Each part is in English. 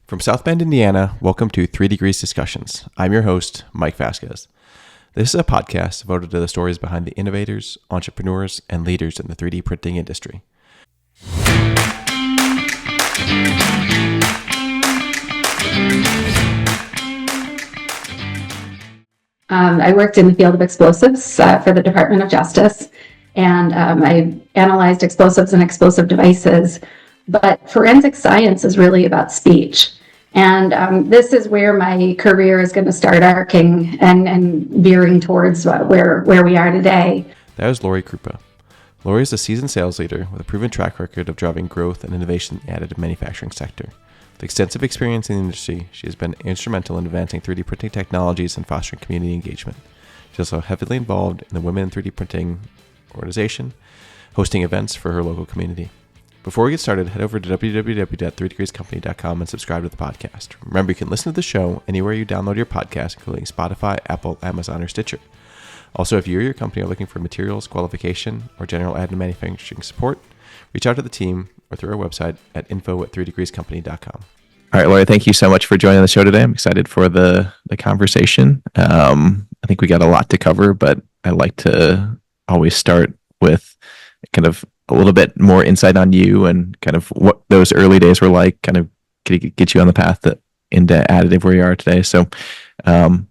From South Bend, Indiana, welcome to 3Degrees Discussions. I'm your host, Mike Vasquez. This is a podcast devoted to the stories behind the innovators, entrepreneurs, and leaders in the 3D printing industry. I worked in the field of explosives for the Department of Justice, and I analyzed explosives and explosive devices. But forensic science is really about speech. And this is where my career is going to start arcing and veering towards where we are today. That was Laurie Krupa. Laurie is a seasoned sales leader with a proven track record of driving growth and innovation in the additive manufacturing sector. With extensive experience in the industry, she has been instrumental in advancing 3D printing technologies and fostering community engagement. She's also heavily involved in the Women in 3D Printing organization, hosting events for her local community. Before we get started, head over to www.3degreescompany.com and subscribe to the podcast. Remember, you can listen to the show anywhere you download your podcast, including Spotify, Apple, Amazon, or Stitcher. Also, if you or your company are looking for materials, qualification, or general additive manufacturing support, reach out to the team or through our website at info@3degreescompany.com. All right, Laurie, thank you so much for joining the show today. I'm excited for the conversation. I think we got a lot to cover, but I like to always start with kind of a little bit more insight on you and kind of what those early days were like, kind of get you on the path into additive where you are today. So where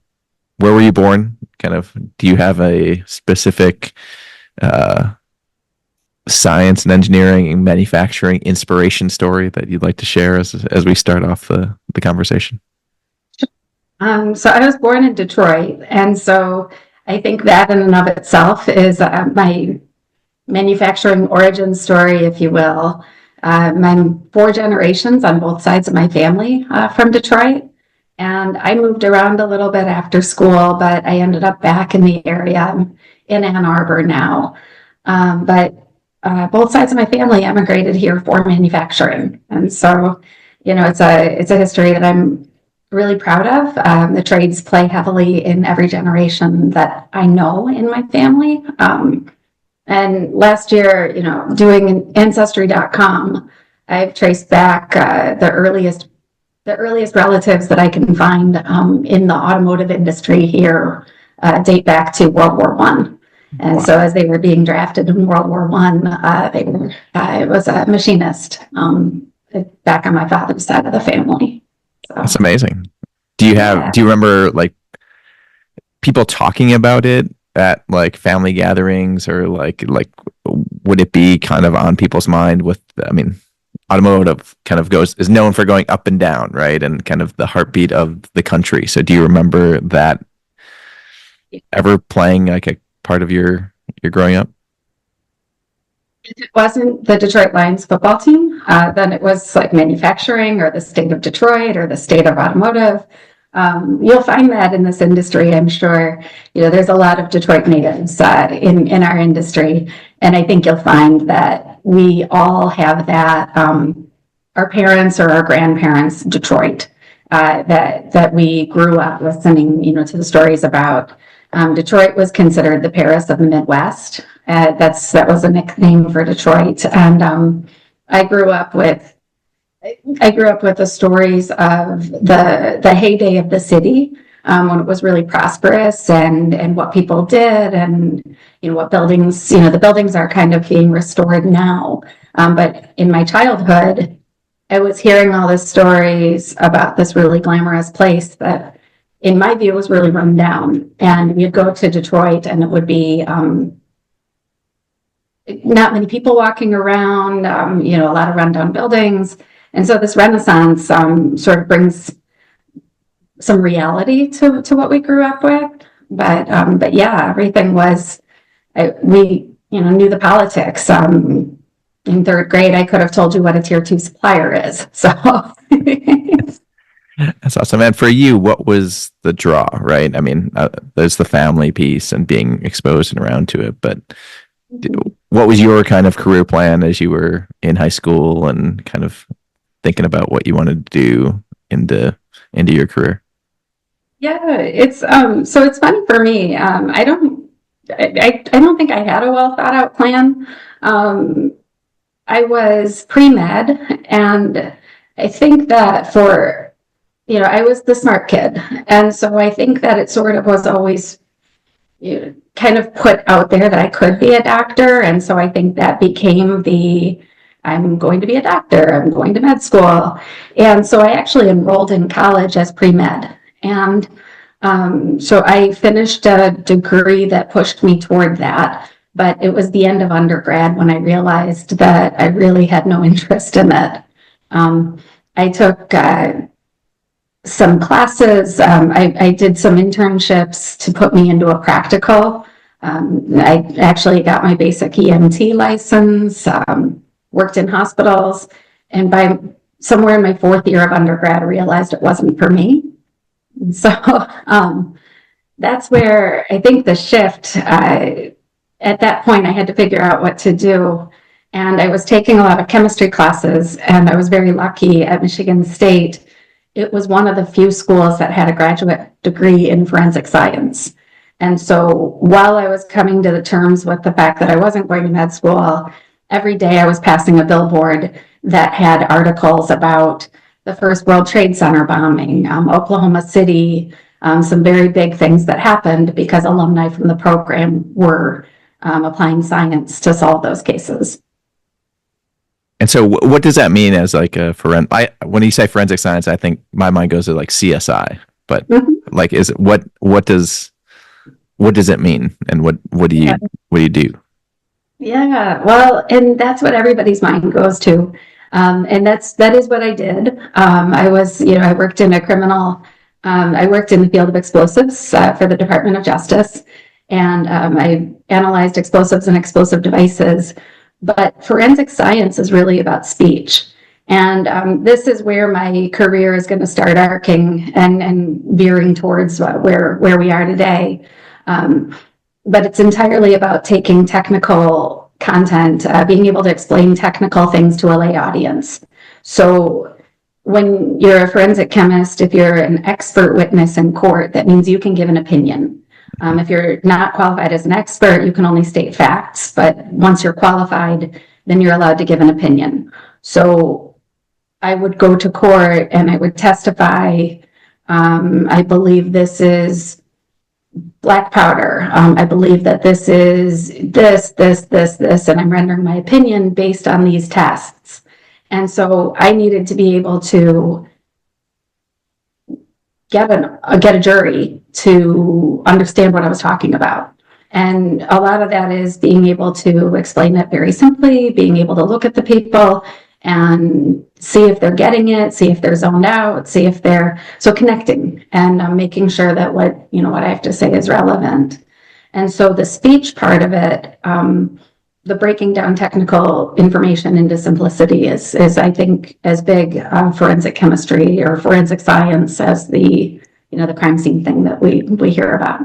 were you born? Kind of, do you have a specific science and engineering and manufacturing inspiration story that you'd like to share as we start off the conversation? So I was born in Detroit, and so I think that in and of itself is my manufacturing origin story, if you will. I'm 4 generations on both sides of my family from Detroit, and I moved around a little bit after school, but I ended up back in the area. I'm in Ann Arbor now, but both sides of my family emigrated here for manufacturing, and so it's a history that I'm really proud of. The trades play heavily in every generation that I know in my family. And last year, doing Ancestry.com, I've traced back the earliest relatives that I can find in the automotive industry here date back to World War I. And so as they were being drafted in World War I, I was a machinist back on my father's side of the family. So. That's amazing. Do you remember like people talking about it at like family gatherings, or like would it be kind of on people's mind automotive kind of is known for going up and down, right? And kind of the heartbeat of the country. So do you remember that ever playing like a part of your growing up? If it wasn't the Detroit Lions football team, then it was like manufacturing or the state of Detroit or the state of automotive. You'll find that in this industry, I'm sure. There's a lot of Detroit natives in our industry, and I think you'll find that we all have that. Our parents or our grandparents, Detroit, that we grew up listening, to the stories about. Detroit was considered the Paris of the Midwest. That was a nickname for Detroit, and I grew up with the stories of the heyday of the city, when it was really prosperous, and what people did, and what buildings. The buildings are kind of being restored now, but in my childhood, I was hearing all these stories about this really glamorous place that, in my view, was really run down. And we'd go to Detroit, and it would be not many people walking around, a lot of rundown buildings. And so this Renaissance sort of brings some reality to what we grew up with. But yeah, everything was, we knew the politics. In 3rd grade, I could have told you what a tier 2 supplier is. So that's awesome. And for you, what was the draw, right? I mean, there's the family piece and being exposed and around to it, but what was your kind of career plan as you were in high school and kind of thinking about what you wanted to do into your career? Yeah, it's funny for me. I don't think I had a well thought out plan. I was pre-med, and I think that for I was the smart kid. And so I think that it sort of was always kind of put out there that I could be a doctor. And so I think that became I'm going to be a doctor, I'm going to med school. And so I actually enrolled in college as pre-med. And so I finished a degree that pushed me toward that. But it was the end of undergrad when I realized that I really had no interest in it. I took some classes. I did some internships to put me into a practical. I actually got my basic EMT license, worked in hospitals, and by somewhere in my fourth year of undergrad, I realized it wasn't for me. And so that's where I think the shift, at that point, I had to figure out what to do. And I was taking a lot of chemistry classes, and I was very lucky at Michigan State. It was one of the few schools that had a graduate degree in forensic science. And so while I was coming to the terms with the fact that I wasn't going to med school, every day I was passing a billboard that had articles about the first World Trade Center bombing, Oklahoma City, some very big things that happened because alumni from the program were applying science to solve those cases. And so what does that mean as like a when you say forensic science, I think my mind goes to like CSI, but like, what does it mean? And what do you do? Yeah, well, and that's what everybody's mind goes to. And that is what I did. I worked in I worked in the field of explosives for the Department of Justice. And I analyzed explosives and explosive devices. But forensic science is really about speech. And this is where my career is going to start arcing and veering towards where we are today. But it's entirely about taking technical content, being able to explain technical things to a lay audience. So when you're a forensic chemist, if you're an expert witness in court, that means you can give an opinion. If you're not qualified as an expert, you can only state facts, but once you're qualified, then you're allowed to give an opinion. So I would go to court and I would testify. I believe this is black powder. I believe that this is this, and I'm rendering my opinion based on these tests. And so I needed to be able to get a jury to understand what I was talking about. And a lot of that is being able to explain it very simply, being able to look at the people and see if they're getting it, see if they're zoned out, see if they're connecting and making sure that what I have to say is relevant. And so the speech part of it, the breaking down technical information into simplicity is I think as big forensic chemistry or forensic science as the crime scene thing that we hear about.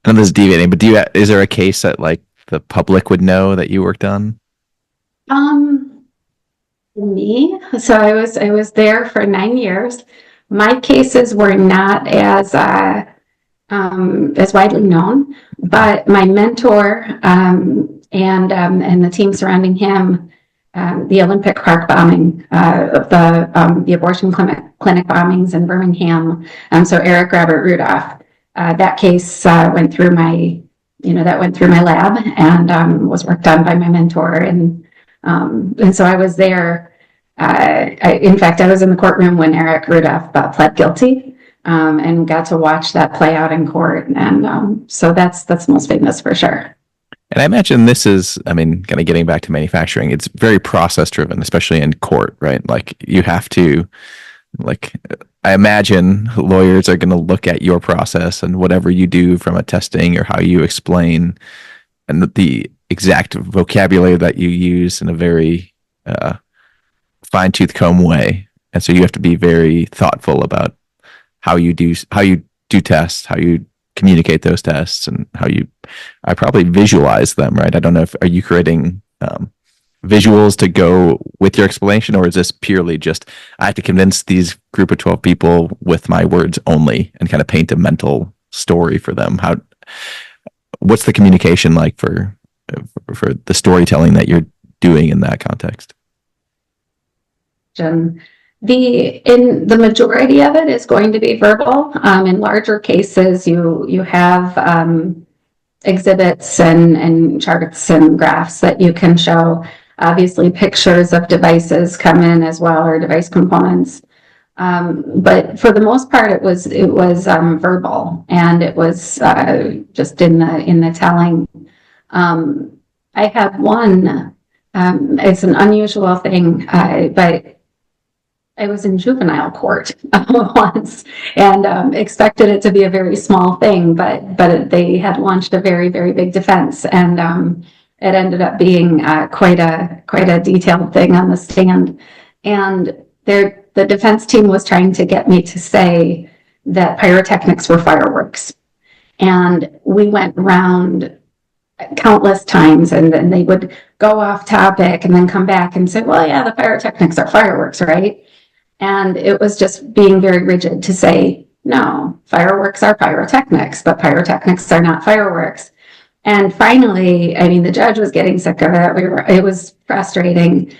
And this is deviating, but is there a case that like the public would know that you worked on? Me. So I was there for 9 years. My cases were not as widely known, but my mentor and the team surrounding him, the Olympic Park bombing, the abortion clinic bombings in Birmingham. So Eric Robert Rudolph, that case went through my lab and was worked on by my mentor, and so I was there. In fact, I was in the courtroom when Eric Rudolph pled guilty, and got to watch that play out in court. And so that's most famous for sure. And I imagine this is, kind of getting back to manufacturing, it's very process driven, especially in court, right? Like you have to, I imagine lawyers are going to look at your process and whatever you do from a testing or how you explain and the exact vocabulary that you use in a very fine tooth comb way. And so you have to be very thoughtful about how you do tests, how you communicate those tests, and I probably visualize them, right? I don't know are you creating visuals to go with your explanation, or is this purely just, I have to convince these group of 12 people with my words only and kind of paint a mental story for them? What's the communication like for the storytelling that you're doing in that context? In the majority of it is going to be verbal. In larger cases, you have exhibits and charts and graphs that you can show. Obviously, pictures of devices come in as well, or device components. But for the most part, it was verbal, and it was just in the telling. I have one. It's an unusual thing, but I was in juvenile court once, and expected it to be a very small thing, but they had launched a very, very big defense, and it ended up being quite a detailed thing on the stand. And the defense team was trying to get me to say that pyrotechnics were fireworks, and we went around countless times, and then they would go off topic and then come back and say, well, yeah, the pyrotechnics are fireworks, right? And it was just being very rigid to say, no, fireworks are pyrotechnics, but pyrotechnics are not fireworks. And finally, I mean, the judge was getting sick of it. It was frustrating.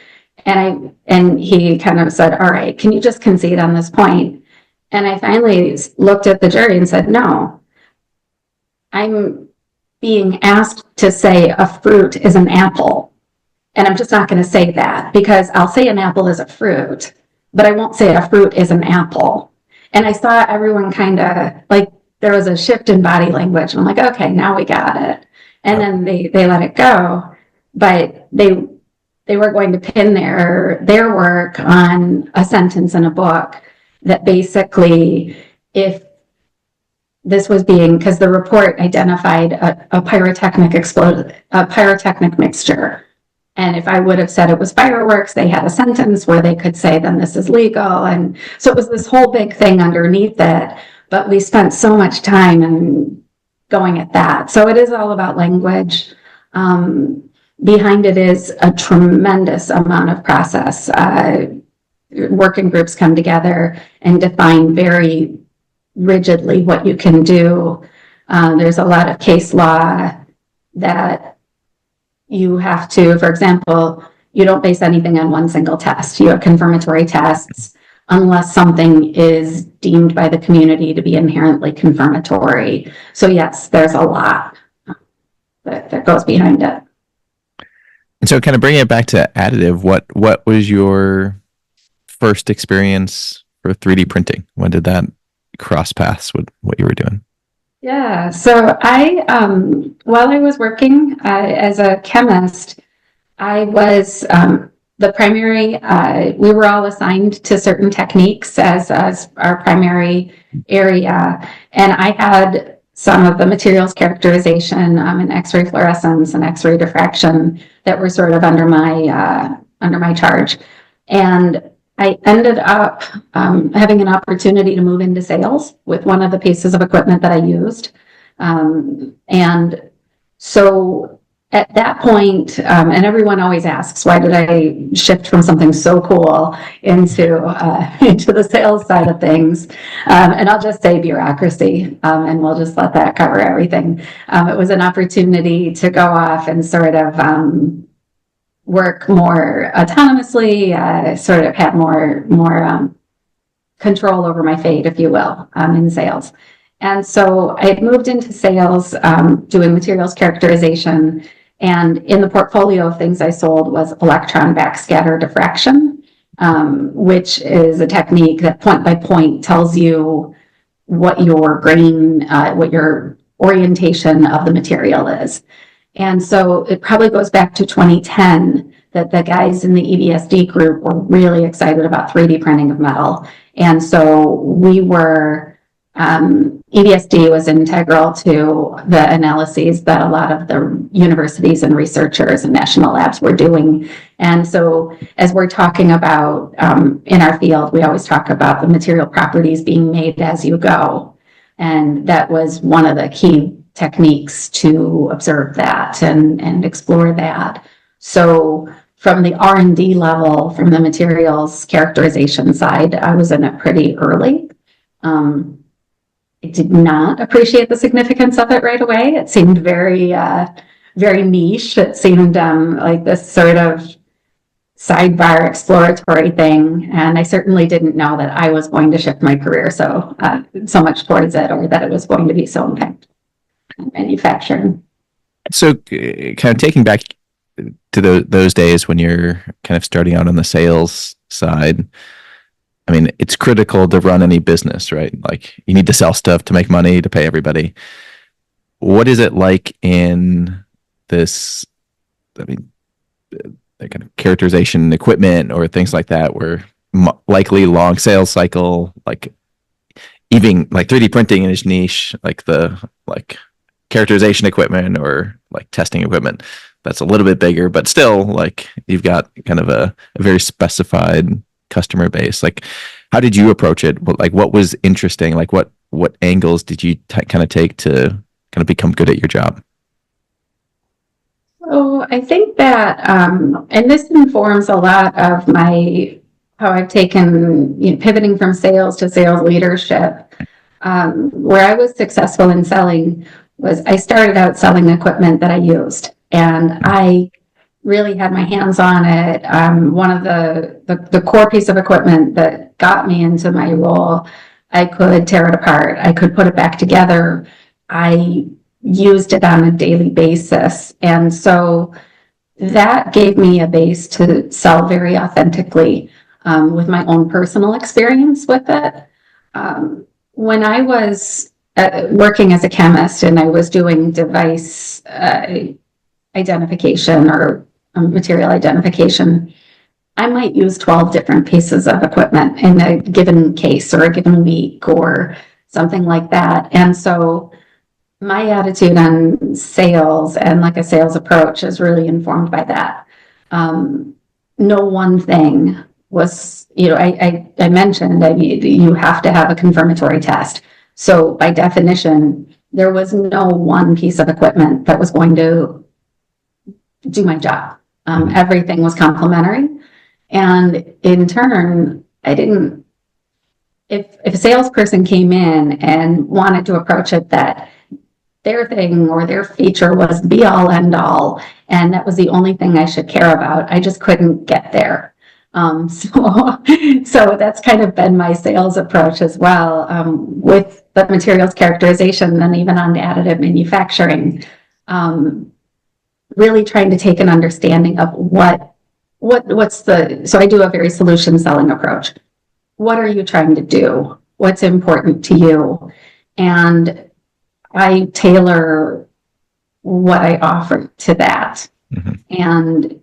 And he kind of said, all right, can you just concede on this point? And I finally looked at the jury and said, no, I'm being asked to say a fruit is an apple. And I'm just not going to say that, because I'll say an apple is a fruit, but I won't say a fruit is an apple. And I saw everyone kind of like, there was a shift in body language. And I'm like, okay, now we got it. And then they let it go. But they were going to pin their work on a sentence in a book that basically, if this was being, because the report identified a pyrotechnic mixture. And if I would have said it was fireworks, they had a sentence where they could say, then this is legal. And so it was this whole big thing underneath it. But we spent so much time in going at that. So it is all about language. Behind it is a tremendous amount of process. Working groups come together and define very rigidly what you can do. There's a lot of case law that you have to, for example, you don't base anything on one single test. You have confirmatory tests unless something is deemed by the community to be inherently confirmatory. So yes, there's a lot that goes behind it. And so kind of bringing it back to additive, what was your first experience for 3D printing? When did that cross paths with what you were doing? Yeah, so while I was working as a chemist, I was the primary, we were all assigned to certain techniques as our primary area. And I had some of the materials characterization and X-ray fluorescence and X-ray diffraction that were sort of under my charge. And I ended up having an opportunity to move into sales with one of the pieces of equipment that I used. And so at that point, and everyone always asks, why did I shift from something so cool into the sales side of things? And I'll just say bureaucracy, and we'll just let that cover everything. It was an opportunity to go off and sort of work more autonomously, sort of have more control over my fate, if you will, in sales. And so I had moved into sales, doing materials characterization, and in the portfolio of things I sold was electron backscatter diffraction, which is a technique that point by point tells you what your grain, what your orientation of the material is. And so it probably goes back to 2010 that the guys in the EBSD group were really excited about 3D printing of metal. And so we were, EBSD was integral to the analyses that a lot of the universities and researchers and national labs were doing. And so as we're talking about in our field, we always talk about the material properties being made as you go. And that was one of the key techniques to observe that and explore that. So from the R&D level, from the materials characterization side, I was in it pretty early. I did not appreciate the significance of it right away. It seemed very, very niche. It seemed like this sort of sidebar exploratory thing. And I certainly didn't know that I was going to shift my career so much towards it, or that it was going to be so impactful in manufacturing. So, kind of taking back to those days when you're kind of starting out on the sales side, I mean, it's critical to run any business, right? Like, you need to sell stuff to make money to pay everybody. What is it like in this? I mean, the kind of characterization equipment or things like that, where likely long sales cycle, like even like 3D printing in its niche, like the characterization equipment or like testing equipment, that's a little bit bigger, but still, like, you've got kind of a very specified customer base. Like, how did you approach it? What was interesting? Like, what angles did you kind of take to kind of become good at your job? So I think that, and this informs a lot of how I've taken, pivoting from sales to sales leadership. Where I was successful in selling was I started out selling equipment that I used, and I really had my hands on it. One of the core piece of equipment that got me into my role, I could tear it apart. I could put it back together. I used it on a daily basis. And so that gave me a base to sell very authentically, with my own personal experience with it. When I was working as a chemist and I was doing device identification or material identification, I might use 12 different pieces of equipment in a given case or a given week or something like that. And so my attitude on sales and like a sales approach is really informed by that. No one thing was, I mentioned, you have to have a confirmatory test. So by definition, there was no one piece of equipment that was going to do my job. Everything was complementary. And in turn, if a salesperson came in and wanted to approach it that their thing or their feature was be all end all, and that was the only thing I should care about, I just couldn't get there. So that's kind of been my sales approach as well, with the materials characterization and even on additive manufacturing, really trying to take an understanding of so I do a very solution selling approach. What are you trying to do? What's important to you? And I tailor what I offer to that. Mm-hmm. And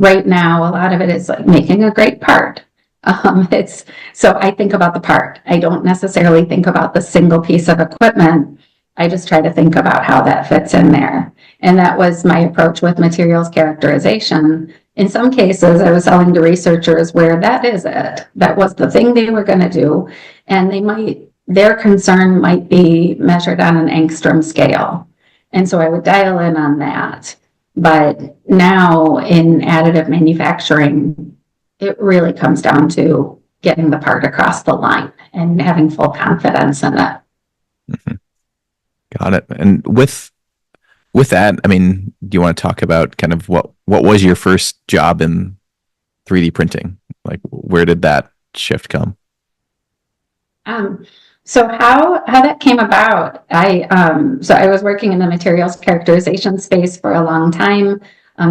right now, a lot of it is like making a great part. So I think about the part. I don't necessarily think about the single piece of equipment. I just try to think about how that fits in there. And that was my approach with materials characterization. In some cases, I was selling to researchers where that is it. That was the thing they were going to do. And their concern might be measured on an angstrom scale. And so I would dial in on that. But now in additive manufacturing, it really comes down to getting the part across the line and having full confidence in it. Mm-hmm. Got it. And with that, I mean, do you want to talk about kind of what was your first job in 3D printing? Like, where did that shift come? So how that came about, so I was working in the materials characterization space for a long time.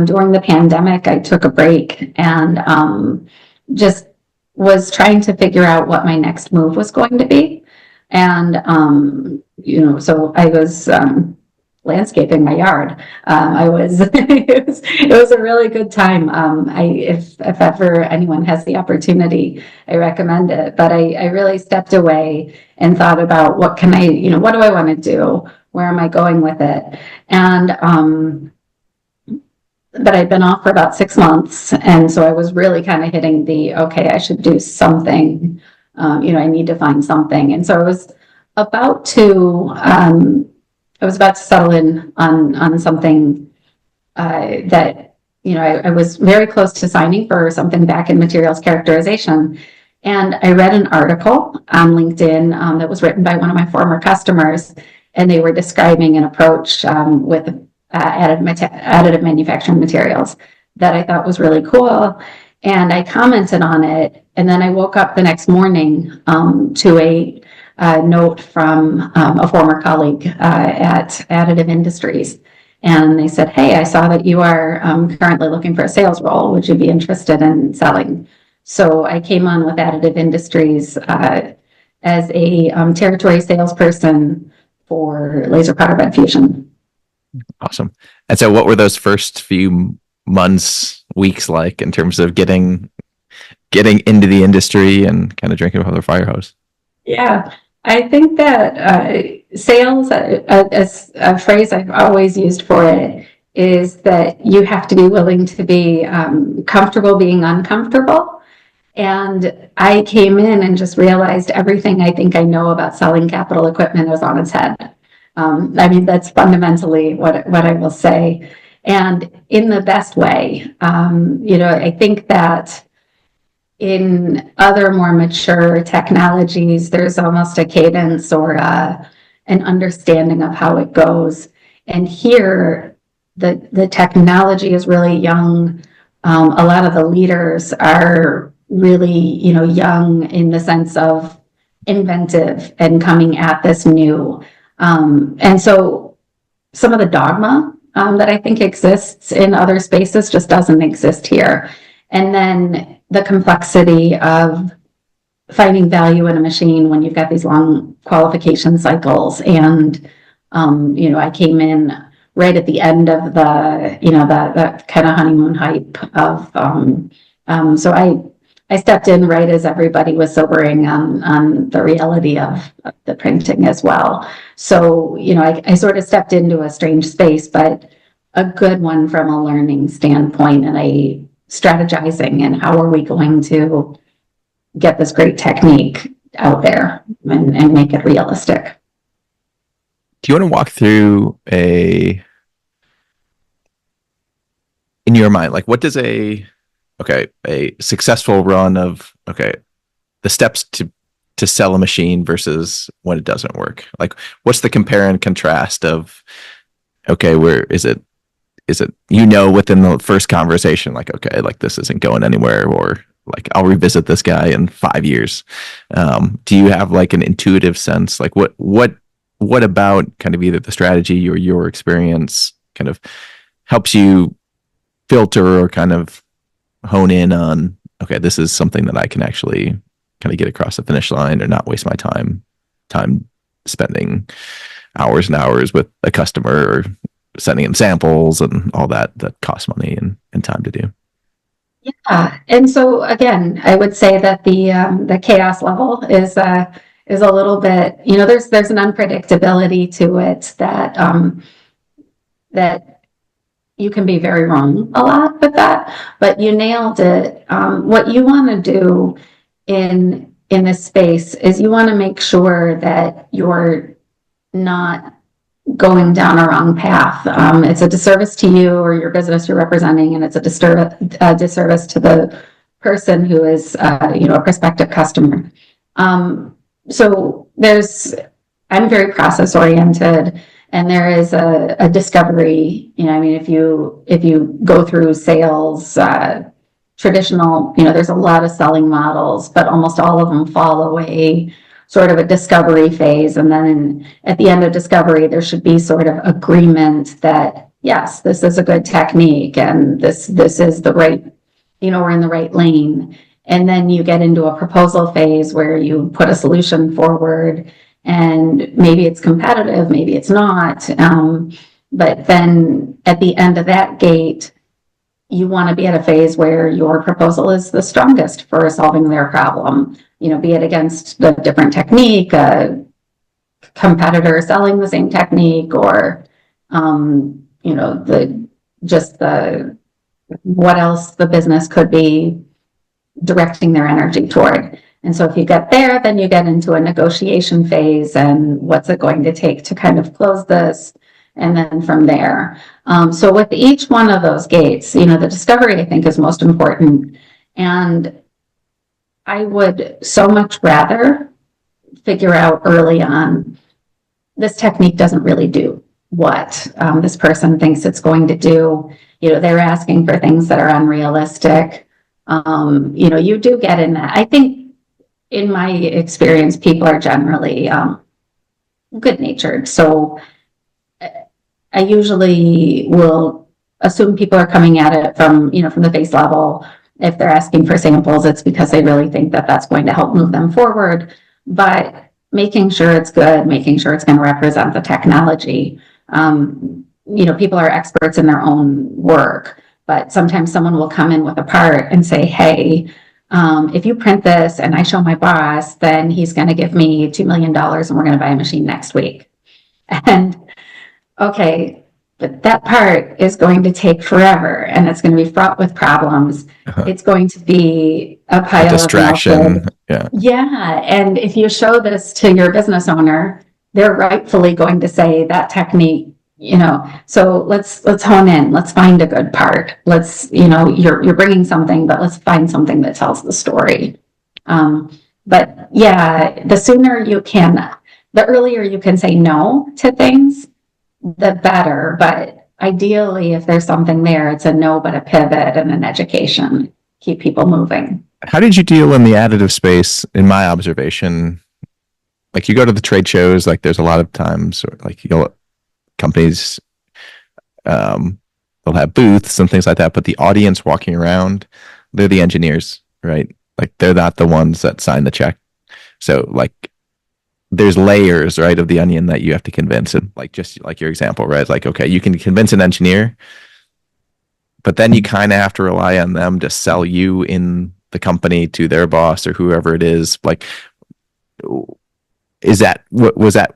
During the pandemic, I took a break and just was trying to figure out what my next move was going to be. And, so I was landscaping my yard. It was a really good time. If ever anyone has the opportunity, I recommend it. But I really stepped away and thought about what do I want to do? Where am I going with it? And, but I'd been off for about 6 months. And so I was really kind of hitting okay, I should do something. I need to find something. And so I was about to settle in on something that, I was very close to signing for something back in materials characterization. And I read an article on LinkedIn that was written by one of my former customers, and they were describing an approach with additive manufacturing materials that I thought was really cool. And I commented on it. And then I woke up the next morning to a note from a former colleague at Additive Industries. And they said, hey, I saw that you are currently looking for a sales role. Would you be interested in selling? So I came on with Additive Industries as a territory salesperson for laser powder bed fusion. Awesome. And so what were those first few months, weeks like in terms of getting into the industry and kind of drinking from the fire hose? Yeah, I think that sales, as a phrase I've always used for it, is that you have to be willing to be comfortable being uncomfortable. And I came in and just realized everything I think I know about selling capital equipment is on its head. I mean, that's fundamentally what I will say. And in the best way, I think that in other more mature technologies, there's almost a cadence or an understanding of how it goes. And here, the technology is really young. A lot of the leaders are really, young in the sense of inventive and coming at this new. And so some of the dogma that I think exists in other spaces just doesn't exist here. And then the complexity of finding value in a machine when you've got these long qualification cycles. And, I came in right at the end of the kind of honeymoon hype of, so I stepped in right as everybody was sobering on the reality of the printing as well. So, I sort of stepped into a strange space, but a good one from a learning standpoint and a strategizing and how are we going to get this great technique out there and make it realistic. Do you want to walk through in your mind, like what does a successful run of, the steps to sell a machine versus when it doesn't work? Like what's the compare and contrast of, where is it, within the first conversation, like, like this isn't going anywhere, or like I'll revisit this guy in 5 years. Do you have like an intuitive sense? Like what about kind of either the strategy or your experience kind of helps you filter or kind of hone in on, this is something that I can actually kind of get across the finish line or not waste my time spending hours and hours with a customer or sending in samples and all that costs money and time to do. Yeah, and so again, I would say that the chaos level is a little bit, there's an unpredictability to it that you can be very wrong a lot with that, but you nailed it. What you want to do in this space is you want to make sure that you're not going down a wrong path. It's a disservice to you or your business you're representing, and it's a disservice to the person who is, a prospective customer. So I'm very process oriented, and there is a discovery. If you go through sales, traditional, there's a lot of selling models, but almost all of them fall away sort of a discovery phase. And then at the end of discovery, there should be sort of agreement that, yes, this is a good technique and this is the right, we're in the right lane. And then you get into a proposal phase where you put a solution forward and maybe it's competitive, maybe it's not. But then at the end of that gate, you want to be at a phase where your proposal is the strongest for solving their problem. Be it against the different technique, a competitor selling the same technique, or what else the business could be directing their energy toward. And so if you get there, then you get into a negotiation phase and what's it going to take to kind of close this. And then from there. So with each one of those gates, the discovery I think is most important. And I would so much rather figure out early on, this technique doesn't really do. what this person thinks it's going to do. They're asking for things that are unrealistic. You do get in that. I think in my experience, people are generally good natured. So I usually will assume people are coming at it from the base level. If they're asking for samples, it's because they really think that that's going to help move them forward. But making sure it's good, making sure it's going to represent the technology. People are experts in their own work, but sometimes someone will come in with a part and say, hey, if you print this and I show my boss, then he's going to give me $2 million and we're going to buy a machine next week. And okay, but that part is going to take forever and it's going to be fraught with problems. It's going to be a pile of distraction. Yeah. And if you show this to your business owner, they're rightfully going to say that technique, so let's hone in, let's find a good part. Let's, you're bringing something, but let's find something that tells the story. But yeah, the earlier you can say no to things, the better. But ideally, if there's something there, it's a no, but a pivot and an education. Keep people moving. How did you deal in the additive space? In my observation, like you go to the trade shows, like there's a lot of times, or like companies, they'll have booths and things like that, but the audience walking around, they're the engineers, right? Like they're not the ones that sign the check. So like there's layers, right, of the onion that you have to convince. And like just like your example, right? Like, okay, you can convince an engineer, but then you kind of have to rely on them to sell you in the company to their boss or whoever it is. Like, was that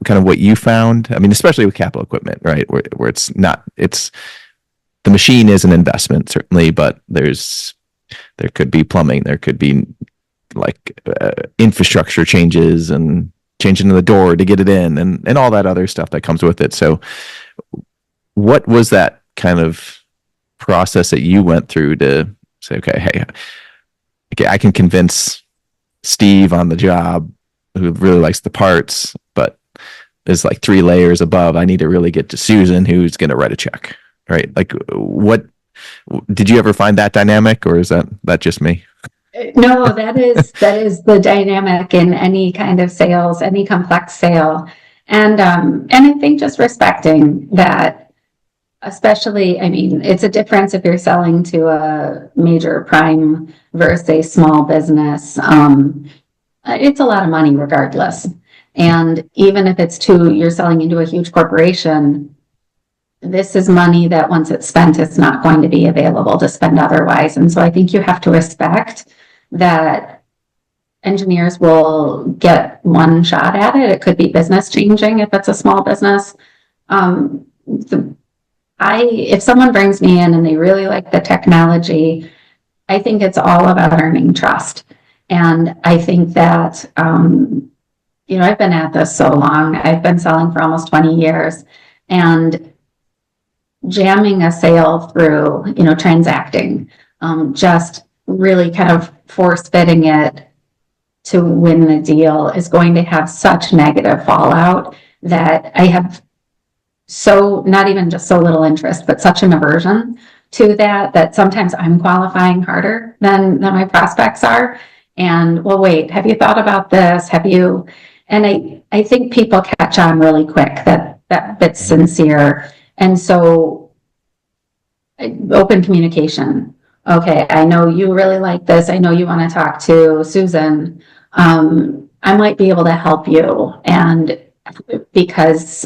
kind of what you found? I mean, especially with capital equipment, right? Where it's the machine is an investment, certainly, but there could be plumbing, there could be like infrastructure changes and changing the door to get it in and all that other stuff that comes with it. So what was that kind of process that you went through to say, okay, I can convince Steve on the job who really likes the parts, but there's like 3 layers above. I need to really get to Susan, who's going to write a check, right? Like, what did you ever find that dynamic, or is that just me? No, that is the dynamic in any kind of sales, any complex sale, and I think just respecting that. Especially, I mean, it's a difference if you're selling to a major prime versus a small business. It's a lot of money regardless. And even if you're selling into a huge corporation, this is money that once it's spent, it's not going to be available to spend otherwise. And so I think you have to respect that engineers will get one shot at it. It could be business changing if it's a small business. If someone brings me in and they really like the technology, I think it's all about earning trust. And I think that, I've been at this so long. I've been selling for almost 20 years, and jamming a sale through, transacting, just really kind of force fitting it to win the deal is going to have such negative fallout that I have not even just so little interest, but such an aversion to that sometimes I'm qualifying harder than my prospects are. And well, wait, have you thought about this? And I think people catch on really quick that bit's sincere. And so open communication. Okay, I know you really like this. I know you want to talk to Susan. I might be able to help you. And because,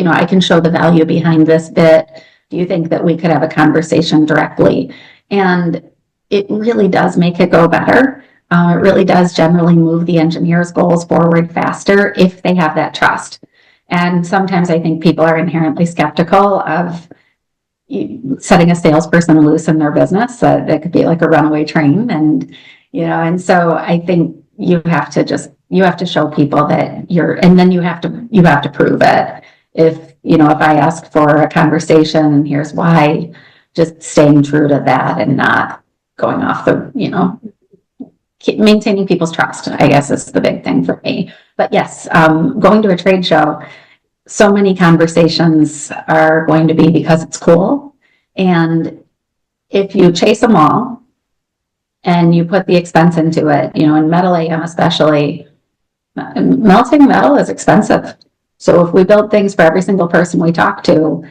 I can show the value behind this bit. Do you think that we could have a conversation directly? And it really does make it go better. It really does generally move the engineer's goals forward faster if they have that trust. And sometimes I think people are inherently skeptical of setting a salesperson loose in their business. That could be like a runaway train. And so I think you have to show people that and then you have to prove it. If I ask for a conversation and here's why, just staying true to that and not going off keep maintaining people's trust, I guess, is the big thing for me. But yes, going to a trade show, so many conversations are going to be because it's cool. And if you chase them all and you put the expense into it, in metal AM especially, melting metal is expensive. So if we build things for every single person we talk to,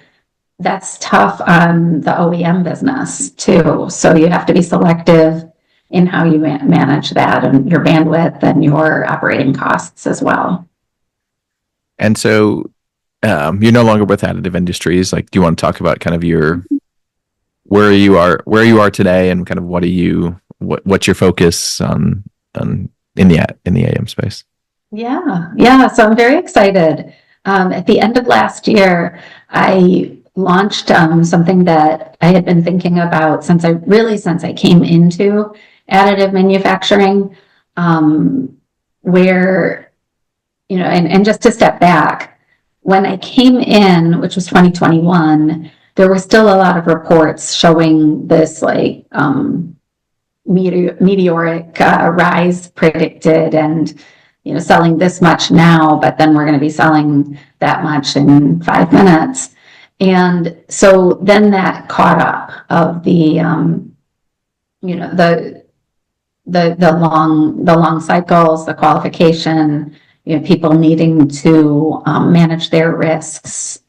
that's tough on the OEM business too. So you have to be selective in how you manage that, and your bandwidth and your operating costs as well. And so you're no longer with Additive Industries. Like, do you want to talk about kind of where you are today, and kind of what's your focus on in the AM space? Yeah. So I'm very excited. At the end of last year, I launched something that I had been thinking about since I came into additive manufacturing, where, and just to step back, when I came in, which was 2021, there were still a lot of reports showing this like meteoric rise predicted, and selling this much now, but then we're going to be selling that much in 5 minutes. And so then that caught up of the long cycles, the qualification, people needing to manage their risks.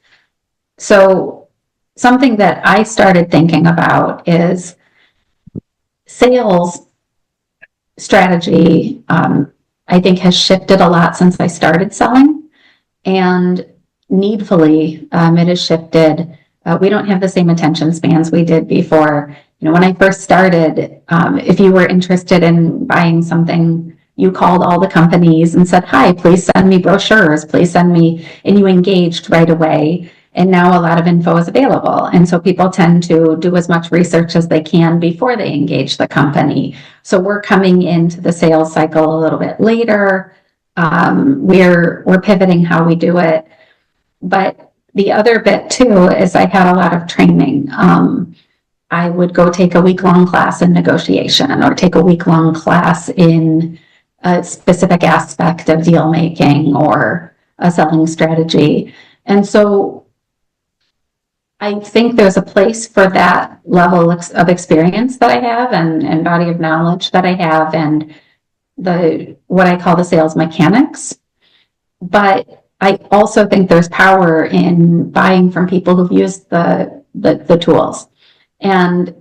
So something that I started thinking about is sales strategy. I think has shifted a lot since I started selling, and needfully, it has shifted. We don't have the same attention spans we did before. When I first started, if you were interested in buying something, you called all the companies and said, "Hi, please send me brochures, please send me," and you engaged right away. And now a lot of info is available. And so people tend to do as much research as they can before they engage the company. So we're coming into the sales cycle a little bit later. We're pivoting how we do it. But the other bit too is I had a lot of training. I would go take a week-long class in negotiation, or take a week-long class in a specific aspect of deal making or a selling strategy. And so I think there's a place for that level of experience that I have, and body of knowledge that I have, and what I call the sales mechanics. But I also think there's power in buying from people who've used the tools. And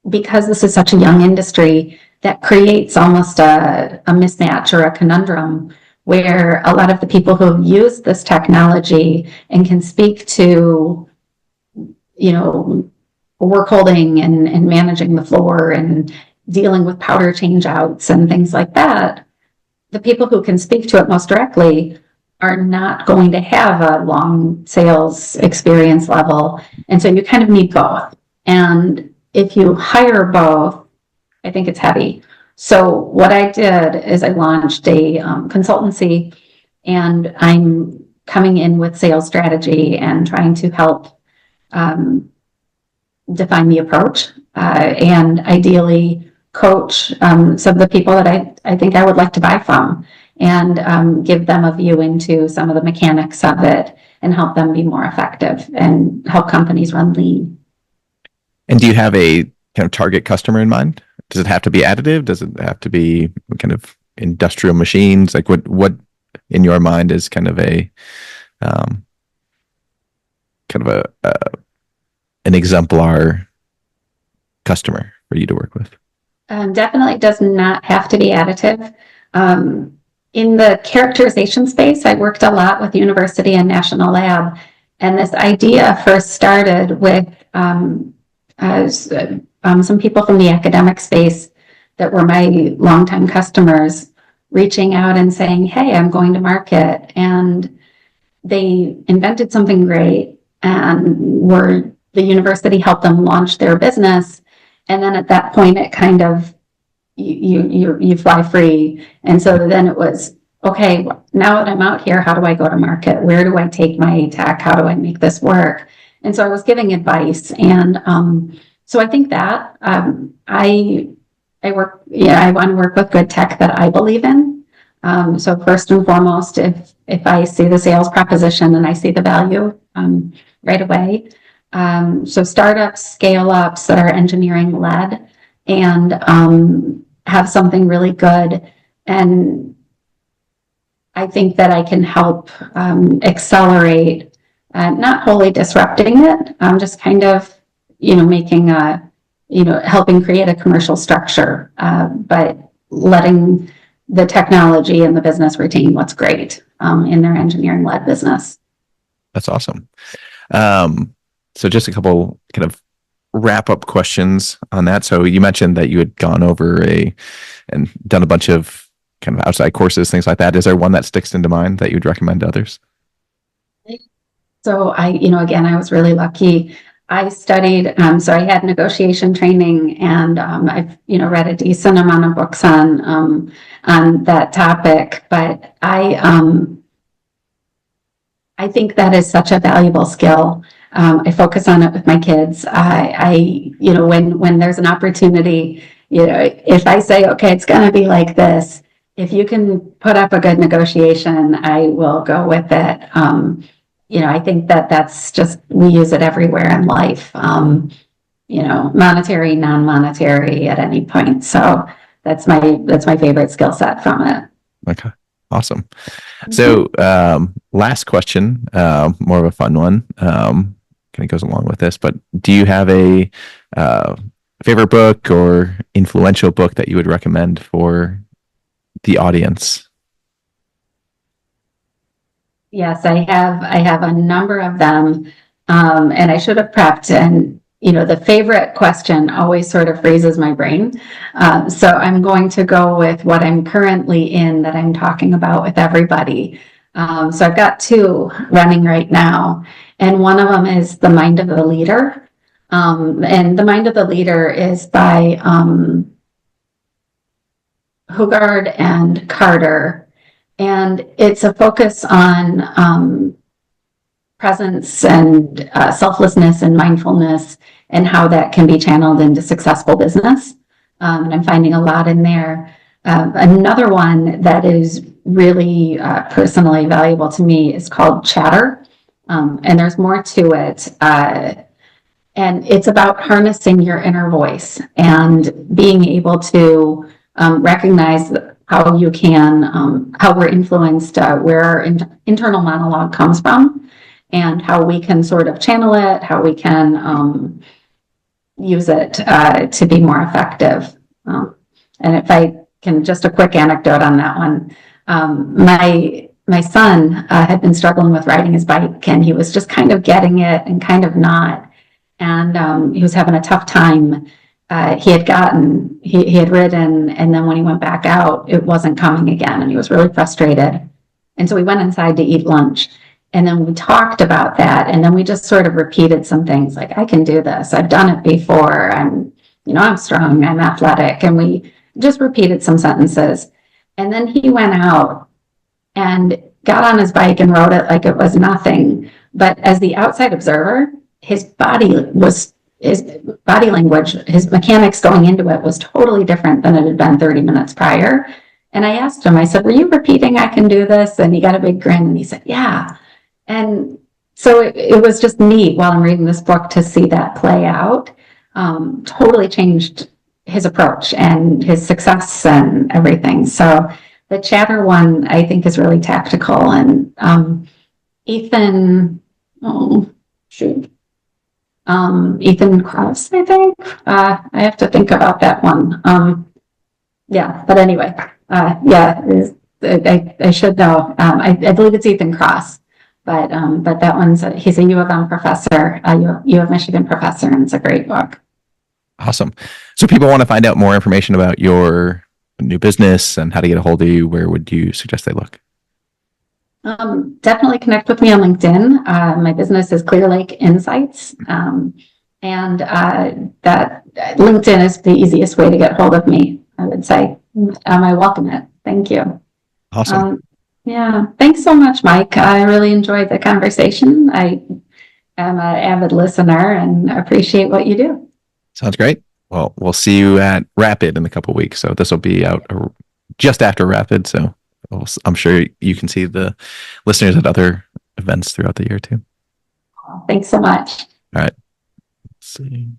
because this is such a young industry, that creates almost a mismatch or a conundrum, where a lot of the people who have used this technology and can speak to work holding and managing the floor and dealing with powder change outs and things like that, the people who can speak to it most directly are not going to have a long sales experience level. And so you kind of need both. And if you hire both, I think it's heavy. So what I did is I launched a consultancy, and I'm coming in with sales strategy and trying to help define the approach, and ideally coach some of the people that I think I would like to buy from, and give them a view into some of the mechanics of it, and help them be more effective and help companies run lean. And do you have a kind of target customer in mind? Does it have to be additive? Does it have to be kind of industrial machines? Like what in your mind is kind of an exemplar customer for you to work with? Definitely does not have to be additive. In the characterization space, I worked a lot with university and national lab, and this idea first started with some people from the academic space that were my longtime customers reaching out and saying, "Hey, I'm going to market," and they invented something great, and the university helped them launch their business. And then at that point, it kind of, you fly free. And so then it was, okay, now that I'm out here, how do I go to market? Where do I take my tech? How do I make this work? And so I was giving advice. And so I think that I want to work with good tech that I believe in. So first and foremost, if I see the sales proposition and I see the value right away. So startups, scale ups that are engineering led and have something really good. And I think that I can help accelerate, not wholly disrupting it, just kind of, making helping create a commercial structure, but letting the technology and the business retain what's great in their engineering led business. That's awesome. So just a couple kind of wrap up questions on that. So you mentioned that you had gone over and done a bunch of kind of outside courses, things like that. Is there one that sticks into mind that you'd recommend to others? So again, I was really lucky. I studied, so I had negotiation training, and I've read a decent amount of books on that topic. But I think that is such a valuable skill. I focus on it with my kids. When there's an opportunity, if I say, okay, it's going to be like this, if you can put up a good negotiation, I will go with it. I think that's just, we use it everywhere in life, monetary, non-monetary at any point. So that's my favorite skill set from it. Okay. Awesome. So, last question, more of a fun one, kind of goes along with this, but do you have a favorite book or influential book that you would recommend for the audience? Yes, I have a number of them, and I should have prepped. And the favorite question always sort of freezes my brain. So I'm going to go with what I'm currently in that I'm talking about with everybody. So I've got two running right now, and one of them is The Mind of the Leader. And The Mind of the Leader is by Hugard and Carter. And it's a focus on presence and selflessness and mindfulness and how that can be channeled into successful business. And I'm finding a lot in there. Another one that is really personally valuable to me is called Chatter. And there's more to it. And it's about harnessing your inner voice and being able to recognize how you can, how we're influenced, where our internal monologue comes from, and how we can sort of channel it, how we can use it to be more effective. And if I can, just a quick anecdote on that one. My son had been struggling with riding his bike, and he was just kind of getting it and kind of not. And he was having a tough time. He had ridden, and then when he went back out, it wasn't coming again, and he was really frustrated. And so we went inside to eat lunch, and then we talked about that, and then we just sort of repeated some things like, I can do this. I've done it before. I'm strong, I'm athletic. And we just repeated some sentences. And then he went out and got on his bike and rode it like it was nothing. But as the outside observer, his body language, his mechanics going into it was totally different than it had been 30 minutes prior. And I asked him, I said, were you repeating, I can do this? And he got a big grin and he said, yeah. And so it was just neat while I'm reading this book to see that play out. Totally changed his approach and his success and everything. So the Chatter one, I think, is really tactical. And Ethan Cross, I think. I have to think about that one. But anyway, I should know. I believe it's Ethan Cross, but that one's he's a U of M professor, U of Michigan professor, and it's a great book. Awesome. So people want to find out more information about your new business and how to get a hold of you. Where would you suggest they look? Definitely connect with me on LinkedIn. My business is Clearlake Insights. And that LinkedIn is the easiest way to get hold of me, I would say. I welcome it. Thank you. Awesome. Thanks so much, Mike. I really enjoyed the conversation. I am an avid listener and appreciate what you do. Sounds great. Well, we'll see you at Rapid in a couple of weeks. So this will be out just after Rapid. So I'm sure you can see the listeners at other events throughout the year too. Thanks so much. All right. Let's see.